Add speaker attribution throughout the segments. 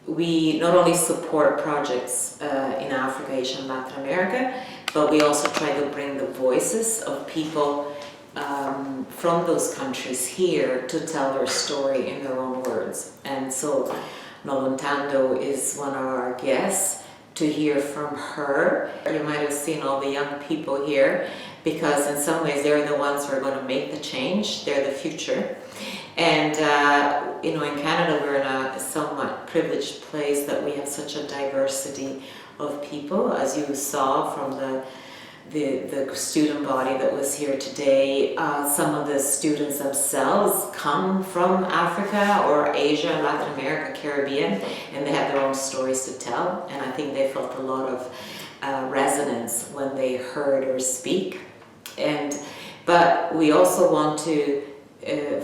Speaker 1: we not only support projects in Africa, Asia, and Latin America, but we also try to bring the voices of people from those countries here to tell their story in their own words. And so Noluthando is one of our guests. To hear from her, you might have seen all the young people here, because in some ways they're the ones who are going to make the change. They're the future. And you know, in Canada we're in a somewhat privileged place that we have such a diversity of people, as you saw from the student body that was here today. Some of the students themselves come from Africa or Asia, Latin America, Caribbean, and they have their own stories to tell. And I think they felt a lot of resonance when they heard her speak. But we also want to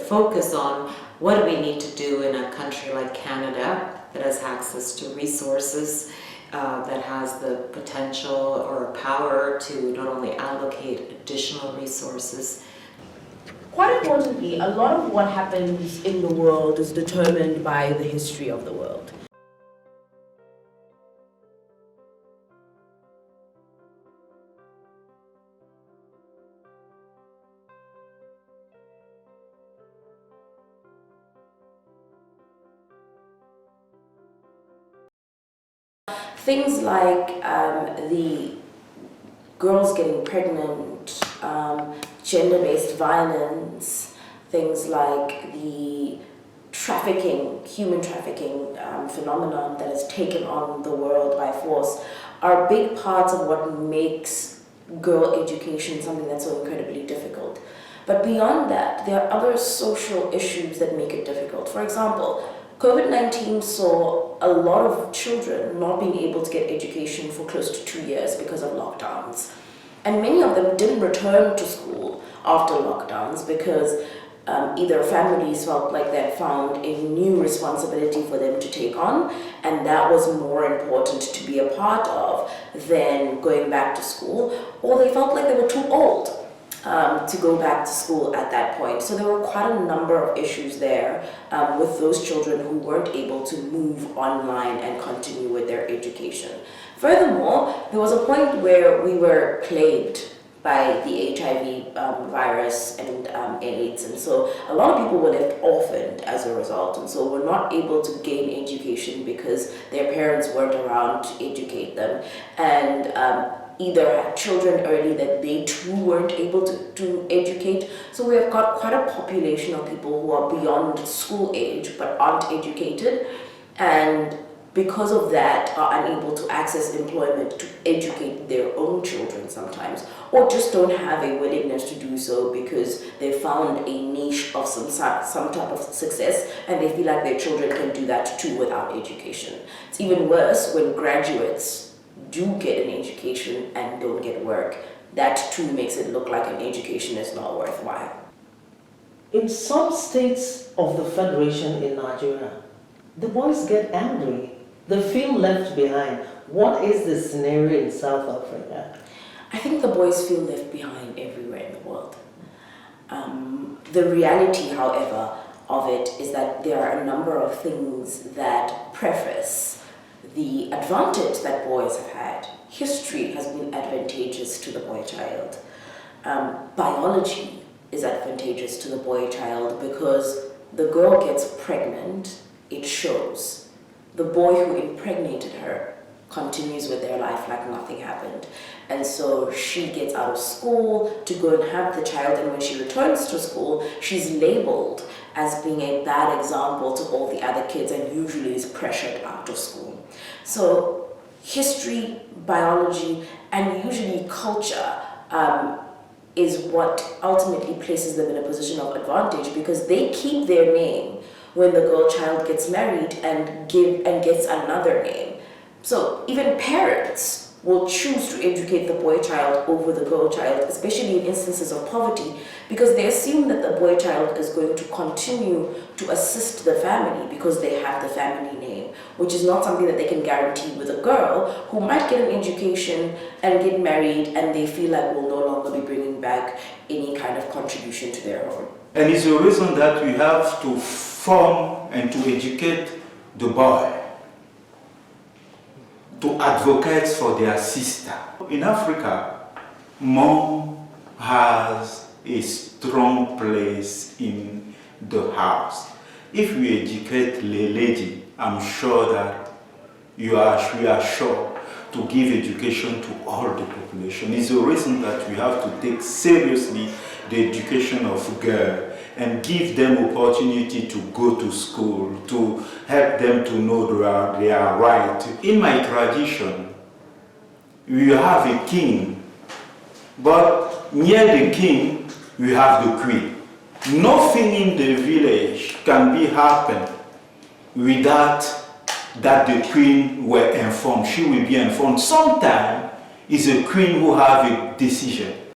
Speaker 1: focus on what do we need to do in a country like Canada that has access to resources, that has the potential or power to not only allocate additional resources.
Speaker 2: Quite importantly, a lot of what happens in the world is determined by the history of the world. Things like the girls getting pregnant, gender-based violence, things like the trafficking, human trafficking phenomenon that has taken on the world by force are big parts of what makes girl education something that's so incredibly difficult. But beyond that, there are other social issues that make it difficult. For example, COVID-19 saw a lot of children not being able to get education for close to 2 years because of lockdowns. And many of them didn't return to school after lockdowns because either families felt like they had found a new responsibility for them to take on, and that was more important to be a part of than going back to school, or they felt like they were too old to go back to school at that point. So there were quite a number of issues there with those children who weren't able to move online and continue with their education. Furthermore, there was a point where we were plagued by the HIV virus and AIDS, and so a lot of people were left orphaned as a result, and so were not able to gain education because their parents weren't around to educate them, and either had children early that they too weren't able to educate. So we have got quite a population of people who are beyond school age but aren't educated, and because of that are unable to access employment to educate their own children sometimes, or just don't have a willingness to do so because they found a niche of some type of success and they feel like their children can do that too without education. It's even worse when graduates do get an education and don't get work. That too makes it look like an education is not worthwhile.
Speaker 3: In some states of the Federation in Nigeria, the boys get angry. They feel left behind. What is the scenario in South Africa?
Speaker 2: I think the boys feel left behind everywhere in the world. The reality, however, of it is that there are a number of things that preface the advantage that boys have had. History has been advantageous to the boy child. Biology is advantageous to the boy child because the girl gets pregnant, it shows. The boy who impregnated her continues with their life like nothing happened. And so she gets out of school to go and have the child, and when she returns to school, she's labeled as being a bad example to all the other kids and usually is pressured out of school. So history, biology, and usually culture is what ultimately places them in a position of advantage because they keep their name when the girl child gets married and gets another name. So even parents will choose to educate the boy child over the girl child, especially in instances of poverty, because they assume that the boy child is going to continue to assist the family because they have the family name, which is not something that they can guarantee with a girl who might get an education and get married and they feel like will no longer be bringing back any kind of contribution to their home.
Speaker 4: And it's a reason that we have to form and to educate the boy advocate for their sister. In Africa, mom has a strong place in the house. If we educate the lady, I'm sure that we are sure to give education to all the population. It's the reason that we have to take seriously the education of girls and give them opportunity to go to school, to help them to know their right. In my tradition, we have a king, but near the king, we have the queen. Nothing in the village can be happen without that the queen were informed. She will be informed. Sometimes it's a queen who have a decision.